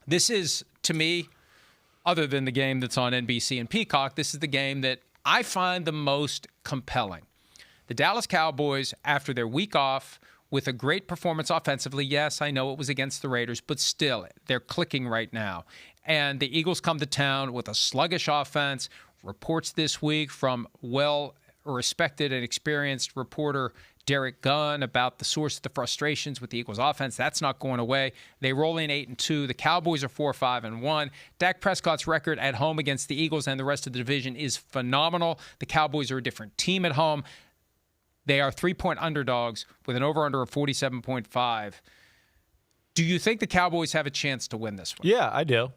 This is, to me, other than the game that's on NBC and Peacock, this is the game that I find the most compelling. The Dallas Cowboys, after their week off, with a great performance offensively, yes, I know it was against the Raiders, but still, they're clicking right now. And the Eagles come to town with a sluggish offense. Reports this week from well-respected and experienced reporter Derek Gunn about the source of the frustrations with the Eagles offense. That's not going away. They roll in 8-2. The Cowboys are 4-5-1. Dak Prescott's record at home against the Eagles and the rest of the division is phenomenal. The Cowboys are a different team at home. They are 3-point underdogs with an over-under of 47.5. Do you think the Cowboys have a chance to win this one? Yeah, I do.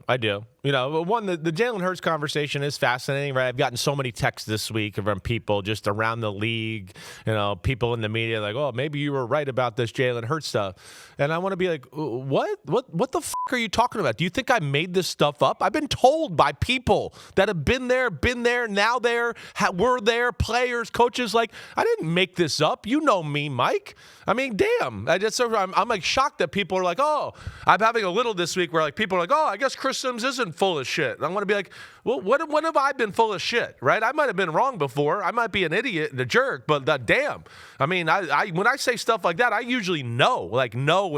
You know, the Jalen Hurts conversation is fascinating, right? I've gotten so many texts this week from people just around the league, you know, people in the media like, oh, maybe you were right about this Jalen Hurts stuff. And I want to be like, what the f*** are you talking about? Do you think I made this stuff up? I've been told by people that have been there, now there, were there, players, coaches, like, I didn't make this up. You know me, Mike. I mean, damn. I'm like shocked that people are like, oh, I'm having a little this week where like people are like, oh, I guess Chris Simms isn't full of shit. And I want to be like, well, when have I been full of shit, right? I might have been wrong before. I might be an idiot and a jerk, but damn. I mean, I when I say stuff like that, I usually know, like no.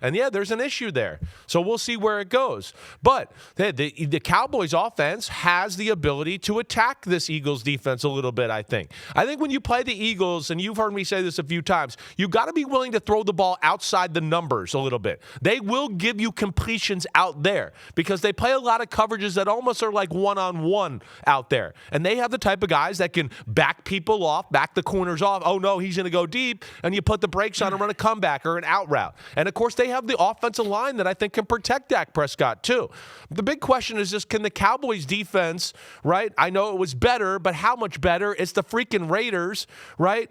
And yeah, there's an issue there. So we'll see where it goes. But the Cowboys offense has the ability to attack this Eagles defense a little bit, I think. I think when you play the Eagles, and you've heard me say this a few times, you got to be willing to throw the ball outside the numbers a little bit. They will give you completions out there because they play a lot of coverages that almost are like one-on-one out there. And they have the type of guys that can back people off, back the corners off. Oh, no, he's going to go deep. And you put the brakes on and run a comeback or an out route. And, of course, they have the offensive line that I think can protect Dak Prescott, too. The big question is just, can the Cowboys defense, right? I know it was better, but how much better? It's the freaking Raiders, right?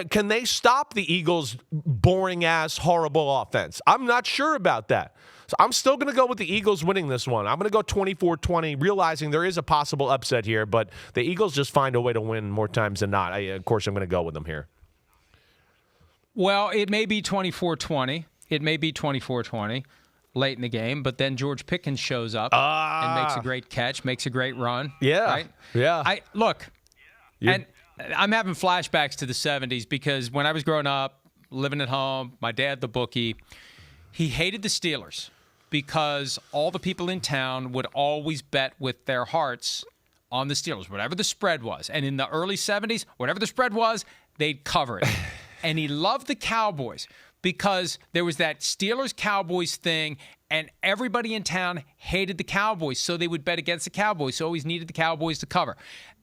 Can they stop the Eagles' boring-ass, horrible offense? I'm not sure about that. So I'm still going to go with the Eagles winning this one. I'm going to go 24-20, realizing there is a possible upset here, but the Eagles just find a way to win more times than not. Of course, I'm going to go with them here. Well, it may be 24-20. It may be 24-20 late in the game, but then George Pickens shows up and makes a great catch, makes a great run. Yeah. Right? Yeah. And I'm having flashbacks to the 70s because when I was growing up, living at home, my dad, the bookie, he hated the Steelers because all the people in town would always bet with their hearts on the Steelers, whatever the spread was. And in the early 70s, whatever the spread was, they'd cover it. And he loved the Cowboys because there was that Steelers-Cowboys thing, and everybody in town hated the Cowboys, so they would bet against the Cowboys, so always needed the Cowboys to cover.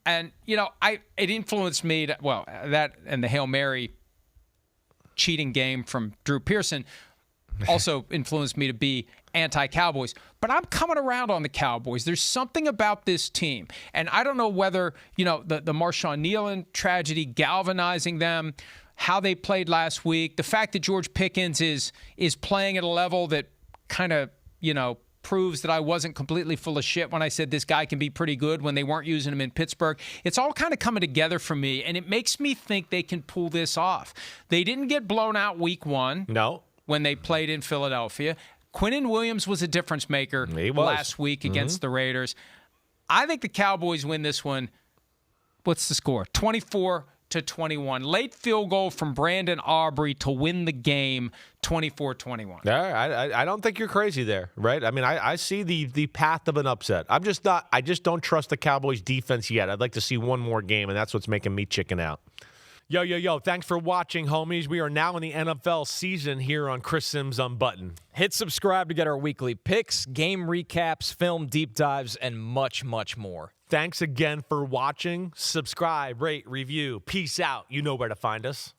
And, you know, it influenced me that and the Hail Mary cheating game from Drew Pearson also influenced me to be anti-Cowboys. But I'm coming around on the Cowboys. There's something about this team. And I don't know whether, you know, the Marshawn Nealon tragedy galvanizing them, how they played last week, the fact that George Pickens is playing at a level that kind of, you know, proves that I wasn't completely full of shit when I said this guy can be pretty good when they weren't using him in Pittsburgh. It's all kind of coming together for me, and it makes me think they can pull this off. They didn't get blown out week one. No. When they played in Philadelphia. Quinnen Williams was a difference maker last week against the Raiders. I think the Cowboys win this one. What's the score? 24-21. Late field goal from Brandon Aubrey to win the game, 24-21. I don't think you're crazy there, right? I mean, I see the path of an upset. I just don't trust the Cowboys defense yet. I'd like to see one more game, and that's what's making me chicken out. Yo, thanks for watching, homies. We are now in the NFL season here on Chris Simms Unbuttoned. Hit subscribe to get our weekly picks, game recaps, film deep dives, and much, much more. Thanks again for watching. Subscribe, rate, review. Peace out. You know where to find us.